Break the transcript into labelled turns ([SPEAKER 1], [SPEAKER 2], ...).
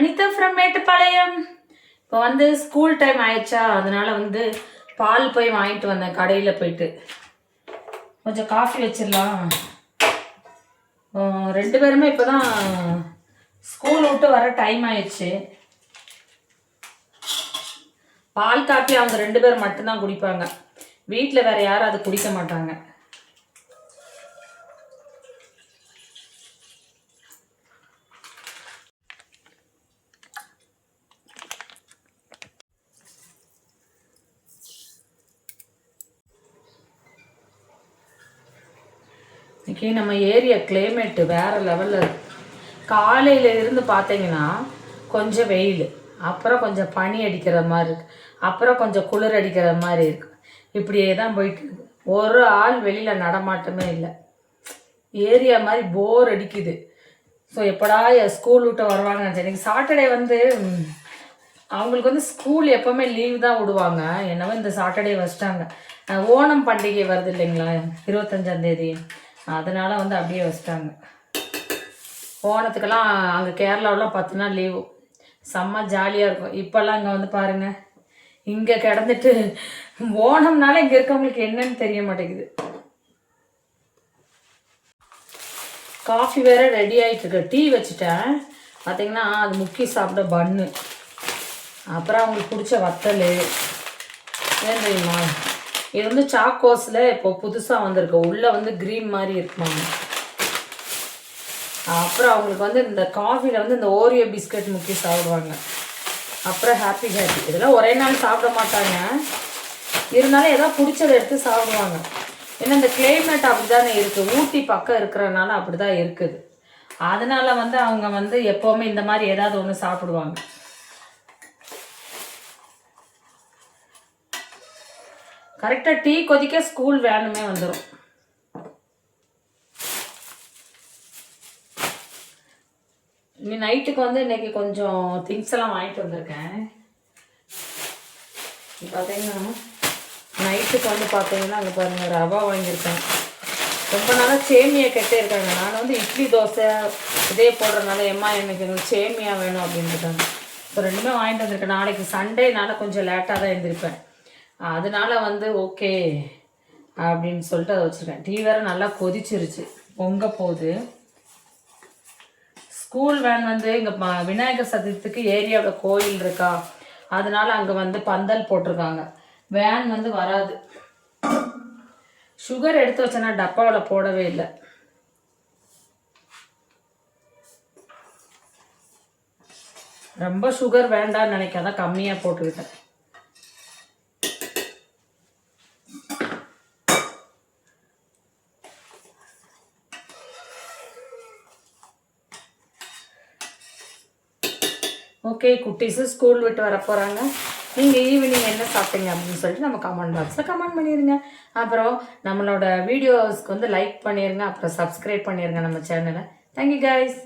[SPEAKER 1] Anitha from Mettupalayam. இப்போ வந்து school time ஆயிடுச்சா, அதனால வந்து பால் போய் வாங்கிட்டு வந்தேன் கடையில் போயிட்டு. கொஞ்சம் காஃபி வச்சிடலாம். ரெண்டு பேருமே இப்போ தான் ஸ்கூல் விட்டு வர டைம் ஆயிடுச்சு. பால் காஃபி அவங்க ரெண்டு பேர் மட்டும்தான் குடிப்பாங்க. வீட்டில் வேற யாரும் அதை குடிக்க மாட்டாங்க. இன்றைக்கி நம்ம ஏரியா கிளைமேட்டு வேறு லெவலில் காலையில் இருந்து பார்த்தீங்கன்னா கொஞ்சம் வெயில், அப்புறம் கொஞ்சம் பனி அடிக்கிற மாதிரி இருக்குது, அப்புறம் கொஞ்சம் குளிர் அடிக்கிற மாதிரி இருக்குது. இப்படியே தான் போயிட்டு இருக்குது. ஒரு ஆள் வெளியில் நடமாட்டமே இல்லை. ஏரியா மாதிரி போர் அடிக்குது. ஸோ எப்படா ஸ்கூல் விட்டு வருவாங்கன்னு நினச்சேன். இன்றைக்கி சாட்டர்டே வந்து அவங்களுக்கு வந்து ஸ்கூல் எப்போவுமே லீவ் தான் விடுவாங்க. என்னவோ இந்த சாட்டர்டே வச்சிட்டாங்க. ஓணம் பண்டிகை வருது இல்லைங்களா, 25ஆந்தேதி. அதனால் வந்து அப்படியே வச்சிட்டாங்க. ஓணத்துக்கெல்லாம் அங்கே கேரளாவெலாம் 10 நாள் லீவு, செம்ம ஜாலியாக இருக்கும். இப்போல்லாம் இங்கே வந்து பாருங்கள், இங்கே கிடந்துட்டு ஓணம்னால இங்கே இருக்கவங்களுக்கு என்னன்னு தெரிய மாட்டேங்குது. காஃபி வேறு ரெடி ஆகிட்டுருக்கு. டீ வச்சுட்டேன். பார்த்திங்கன்னா அது முக்கி சாப்பிட பன்னு, அப்புறம் அவங்களுக்கு பிடிச்ச வத்தல். ஏன் தெரியுமா, இது வந்து சாக்கோஸில் இப்போ புதுசாக வந்திருக்கு. உள்ளே வந்து க்ரீன் மாதிரி இருக்குமா. அப்புறம் அவங்களுக்கு வந்து இந்த காஃபியில் வந்து இந்த ஓரியோ பிஸ்கட் முக்கி சாப்பிடுவாங்க. அப்புறம் ஹாப்பி ஹாப்பி. இதெல்லாம் ஒரே நாள் சாப்பிட மாட்டாங்க, இருந்தாலும் ஏதோ பிடிச்சதை எடுத்து சாப்பிடுவாங்க. ஏன்னா இந்த கிளைமேட் அப்படி தானே இருக்குது. ஊட்டி பக்கம் இருக்கிறனால அப்படி தான் இருக்குது. அதனால் வந்து அவங்க வந்து எப்போவுமே இந்த மாதிரி ஏதாவது ஒன்று சாப்பிடுவாங்க. கரெக்டாக டீ கொதிக்க ஸ்கூல் வேனுமே வந்துடும். இனி நைட்டுக்கு வந்து இன்றைக்கி கொஞ்சம் திங்ஸ் எல்லாம் வாங்கிட்டு வந்திருக்கேன். பார்த்தீங்கன்னா நைட்டுக்கு வந்து பார்த்தீங்கன்னா அங்கே பாருங்கள், ரவா வாங்கியிருக்கேன். ரொம்ப நாளாக சேமியா கெட்டே இருக்காங்க. நான் வந்து இட்லி தோசை இதே போடுறதுனால எனக்கு எங்களுக்கு சேமியா வேணும் அப்படின்ட்டுருக்காங்க. இப்போ ரெண்டுமே வாங்கிட்டு வந்திருக்கேன். நாளைக்கு சண்டேனால கொஞ்சம் லேட்டாக தான் எழுந்திருப்பேன். அதனால வந்து ஓகே அப்படின்னு சொல்லிட்டு அதை வச்சுருக்கேன். டீ வேறு நல்லா கொதிச்சிருச்சு, பொங்க போகுது. ஸ்கூல் வேன் வந்து இங்கே விநாயகர் சதுர்த்திக்கு ஏரியாவோட கோயில் இருக்கா, அதனால அங்கே வந்து பந்தல் போட்டிருக்காங்க. வேன் வந்து வராது. சுகர் எடுத்து வச்சேன்னா டப்பாவில் போடவே இல்லை. ரொம்ப சுகர் வேண்டான்னு நினைக்காதான் கம்மியாக போட்டுக்கிட்டேன். ஓகே, குட்டீஸு ஸ்கூல் விட்டு வர போகிறாங்க. நீங்கள் ஈவினிங் என்ன சாப்பிட்டீங்க அப்படின்னு சொல்லிட்டு நம்ம கமெண்ட் பாக்ஸில் கமெண்ட் பண்ணிடுங்க. அப்புறம் நம்மளோட வீடியோஸ்க்கு வந்து லைக் பண்ணிடுங்க, அப்புறம் சப்ஸ்கிரைப் பண்ணிடுங்க நம்ம சேனலை. Thank you guys.